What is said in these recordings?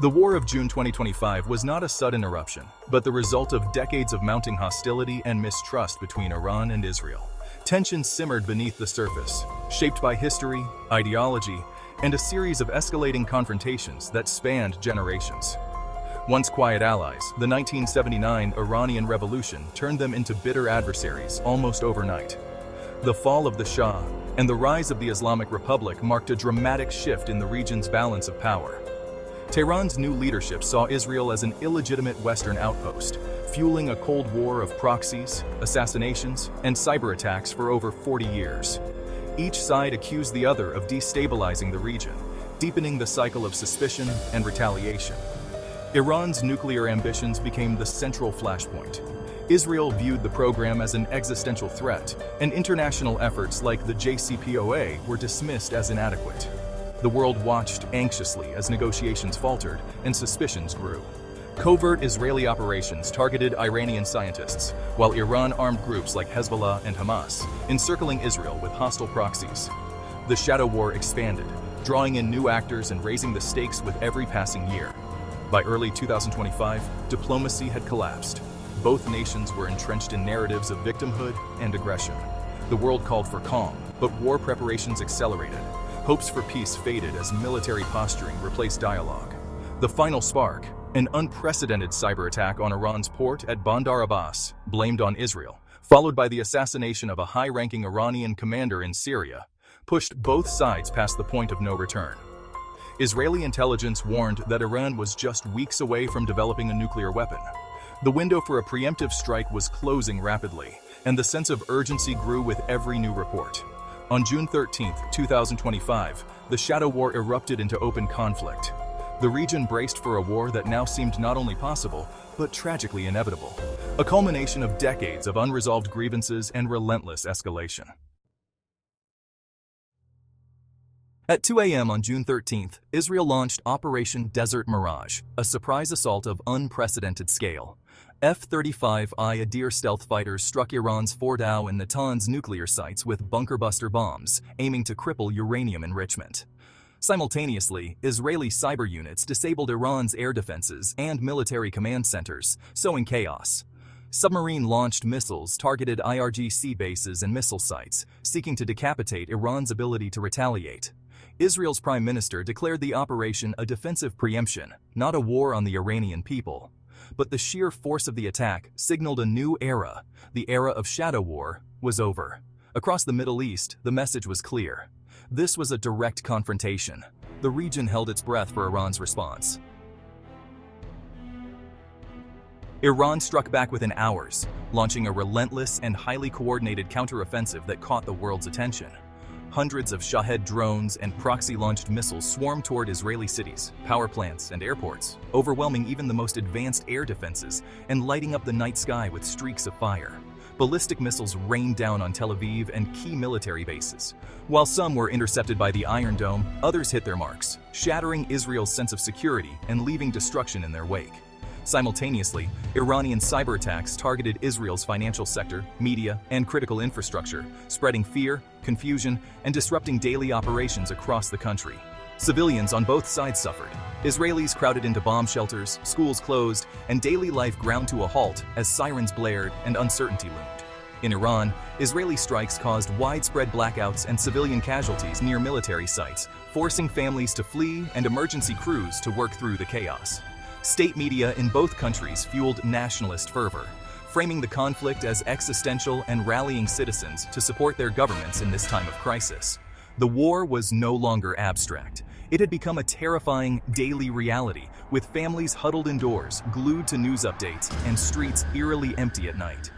The War of June 2025 was not a sudden eruption, but the result of decades of mounting hostility and mistrust between Iran and Israel. Tensions simmered beneath the surface, shaped by history, ideology, and a series of escalating confrontations that spanned generations. Once quiet allies, the 1979 Iranian Revolution turned them into bitter adversaries almost overnight. The fall of the Shah and the rise of the Islamic Republic marked a dramatic shift in the region's balance of power. Tehran's new leadership saw Israel as an illegitimate Western outpost, fueling a Cold War of proxies, assassinations, and cyber attacks for over 40 years. Each side accused the other of destabilizing the region, deepening the cycle of suspicion and retaliation. Iran's nuclear ambitions became the central flashpoint. Israel viewed the program as an existential threat, and international efforts like the JCPOA were dismissed as inadequate. The world watched anxiously as negotiations faltered and suspicions grew. Covert Israeli operations targeted Iranian scientists, while Iran armed groups like Hezbollah and Hamas, encircling Israel with hostile proxies. The shadow war expanded, drawing in new actors and raising the stakes with every passing year. By early 2025, diplomacy had collapsed. Both nations were entrenched in narratives of victimhood and aggression. The world called for calm, but war preparations accelerated. Hopes for peace faded as military posturing replaced dialogue. The final spark, an unprecedented cyber attack on Iran's port at Bandar Abbas, blamed on Israel, followed by the assassination of a high-ranking Iranian commander in Syria, pushed both sides past the point of no return. Israeli intelligence warned that Iran was just weeks away from developing a nuclear weapon. The window for a preemptive strike was closing rapidly, and the sense of urgency grew with every new report. On June 13, 2025, the shadow war erupted into open conflict. The region braced for a war that now seemed not only possible, but tragically inevitable. A culmination of decades of unresolved grievances and relentless escalation. At 2 a.m. on June 13th, Israel launched Operation Desert Mirage, a surprise assault of unprecedented scale. F-35I Adir stealth fighters struck Iran's Fordow and Natanz nuclear sites with bunker-buster bombs, aiming to cripple uranium enrichment. Simultaneously, Israeli cyber units disabled Iran's air defenses and military command centers, sowing chaos. Submarine-launched missiles targeted IRGC bases and missile sites, seeking to decapitate Iran's ability to retaliate. Israel's prime minister declared the operation a defensive preemption, not a war on the Iranian people. But the sheer force of the attack signaled a new era. The era of shadow war was over. Across the Middle East, the message was clear. This was a direct confrontation. The region held its breath for Iran's response. Iran struck back within hours, launching a relentless and highly coordinated counteroffensive that caught the world's attention. Hundreds of Shahed drones and proxy-launched missiles swarmed toward Israeli cities, power plants, and airports, overwhelming even the most advanced air defenses and lighting up the night sky with streaks of fire. Ballistic missiles rained down on Tel Aviv and key military bases. While some were intercepted by the Iron Dome, others hit their marks, shattering Israel's sense of security and leaving destruction in their wake. Simultaneously, Iranian cyber attacks targeted Israel's financial sector, media, and critical infrastructure, spreading fear, confusion, and disrupting daily operations across the country. Civilians on both sides suffered. Israelis crowded into bomb shelters, schools closed, and daily life ground to a halt as sirens blared and uncertainty loomed. In Iran, Israeli strikes caused widespread blackouts and civilian casualties near military sites, forcing families to flee and emergency crews to work through the chaos. State media in both countries fueled nationalist fervor, framing the conflict as existential and rallying citizens to support their governments in this time of crisis. The war was no longer abstract. It had become a terrifying daily reality, with families huddled indoors, glued to news updates, and streets eerily empty at night.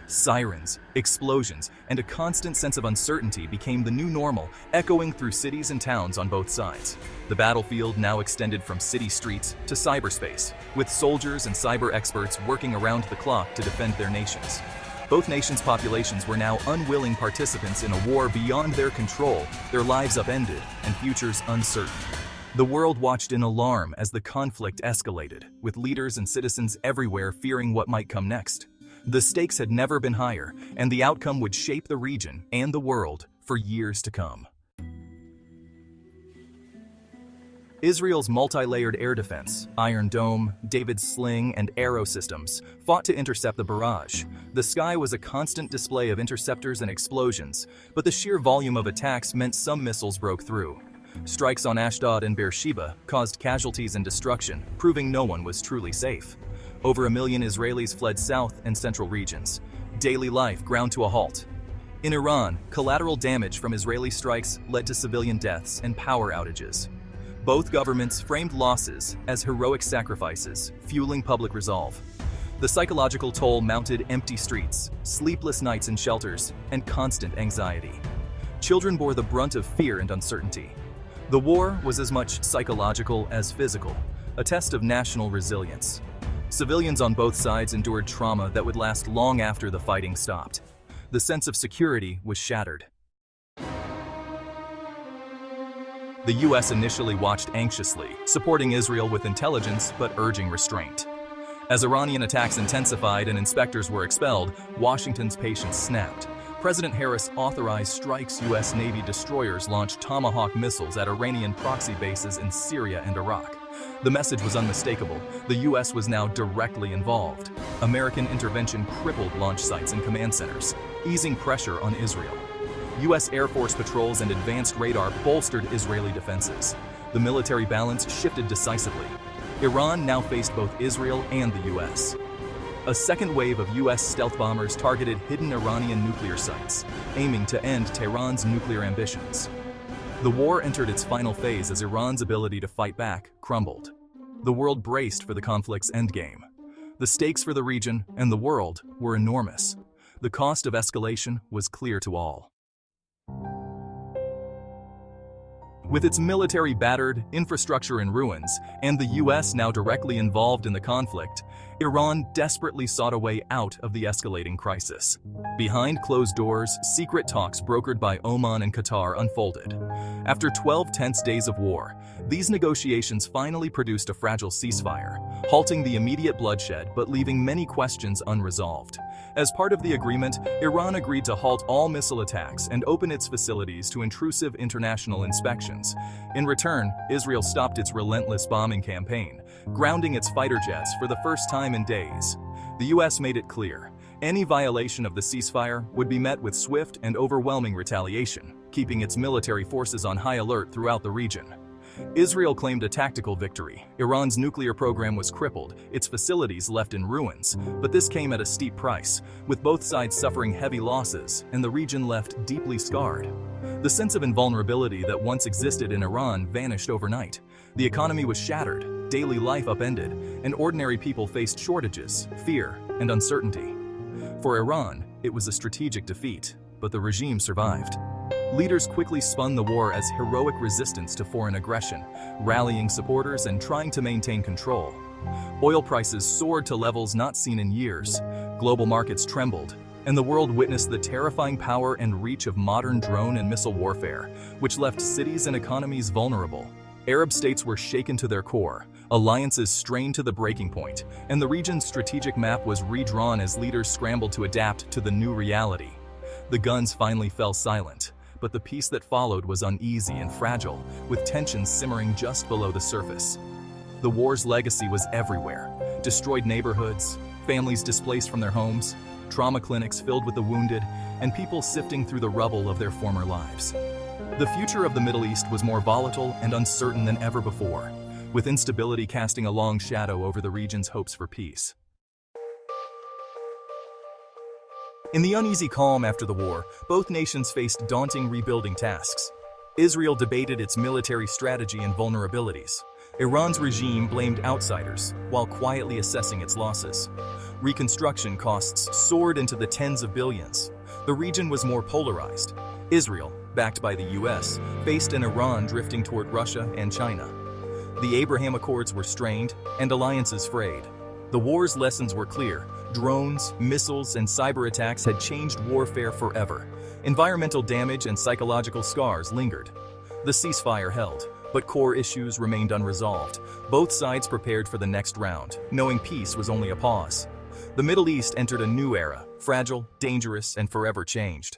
Sirens, explosions, and a constant sense of uncertainty became the new normal, echoing through cities and towns on both sides. The battlefield now extended from city streets to cyberspace, with soldiers and cyber experts working around the clock to defend their nations. Both nations' populations were now unwilling participants in a war beyond their control, their lives upended, and futures uncertain. The world watched in alarm as the conflict escalated, with leaders and citizens everywhere fearing what might come next. The stakes had never been higher, and the outcome would shape the region and the world for years to come. Israel's multi-layered air defense, Iron Dome, David's Sling, and Arrow systems fought to intercept the barrage. The sky was a constant display of interceptors and explosions, but the sheer volume of attacks meant some missiles broke through. Strikes on Ashdod and Beersheba caused casualties and destruction, proving no one was truly safe. Over 1 million Israelis fled south and central regions. Daily life ground to a halt. In Iran, collateral damage from Israeli strikes led to civilian deaths and power outages. Both governments framed losses as heroic sacrifices, fueling public resolve. The psychological toll mounted empty streets, sleepless nights in shelters, and constant anxiety. Children bore the brunt of fear and uncertainty. The war was as much psychological as physical, a test of national resilience. Civilians on both sides endured trauma that would last long after the fighting stopped. The sense of security was shattered. The US initially watched anxiously, supporting Israel with intelligence but urging restraint. As Iranian attacks intensified and inspectors were expelled, Washington's patience snapped. President Harris authorized strikes. US Navy destroyers launched Tomahawk missiles at Iranian proxy bases in Syria and Iraq. The message was unmistakable. The US was now directly involved. American intervention crippled launch sites and command centers, easing pressure on Israel. US Air Force patrols and advanced radar bolstered Israeli defenses. The military balance shifted decisively. Iran now faced both Israel and the US. A second wave of US stealth bombers targeted hidden Iranian nuclear sites, aiming to end Tehran's nuclear ambitions. The war entered its final phase as Iran's ability to fight back crumbled. The world braced for the conflict's endgame. The stakes for the region and the world were enormous. The cost of escalation was clear to all. With its military battered, infrastructure in ruins, and the US now directly involved in the conflict, Iran desperately sought a way out of the escalating crisis. Behind closed doors, secret talks brokered by Oman and Qatar unfolded. After 12 tense days of war, these negotiations finally produced a fragile ceasefire, halting the immediate bloodshed but leaving many questions unresolved. As part of the agreement, Iran agreed to halt all missile attacks and open its facilities to intrusive international inspections. In return, Israel stopped its relentless bombing campaign, grounding its fighter jets for the first time in days. The US made it clear, any violation of the ceasefire would be met with swift and overwhelming retaliation, keeping its military forces on high alert throughout the region. Israel claimed a tactical victory. Iran's nuclear program was crippled, its facilities left in ruins, but this came at a steep price, with both sides suffering heavy losses and the region left deeply scarred. The sense of invulnerability that once existed in Iran vanished overnight. The economy was shattered, daily life upended, and ordinary people faced shortages, fear, and uncertainty. For Iran, it was a strategic defeat, but the regime survived. Leaders quickly spun the war as heroic resistance to foreign aggression, rallying supporters and trying to maintain control. Oil prices soared to levels not seen in years. Global markets trembled, and the world witnessed the terrifying power and reach of modern drone and missile warfare, which left cities and economies vulnerable. Arab states were shaken to their core, alliances strained to the breaking point, and the region's strategic map was redrawn as leaders scrambled to adapt to the new reality. The guns finally fell silent, but the peace that followed was uneasy and fragile, with tensions simmering just below the surface. The war's legacy was everywhere: destroyed neighborhoods, families displaced from their homes, trauma clinics filled with the wounded, and people sifting through the rubble of their former lives. The future of the Middle East was more volatile and uncertain than ever before, with instability casting a long shadow over the region's hopes for peace. In the uneasy calm after the war, both nations faced daunting rebuilding tasks. Israel debated its military strategy and vulnerabilities. Iran's regime blamed outsiders, while quietly assessing its losses. Reconstruction costs soared into the tens of billions. The region was more polarized. Israel, backed by the US, faced an Iran drifting toward Russia and China. The Abraham Accords were strained, and alliances frayed. The war's lessons were clear. Drones, missiles, and cyber attacks had changed warfare forever. Environmental damage and psychological scars lingered. The ceasefire held, but core issues remained unresolved. Both sides prepared for the next round, knowing peace was only a pause. The Middle East entered a new era, fragile, dangerous, and forever changed.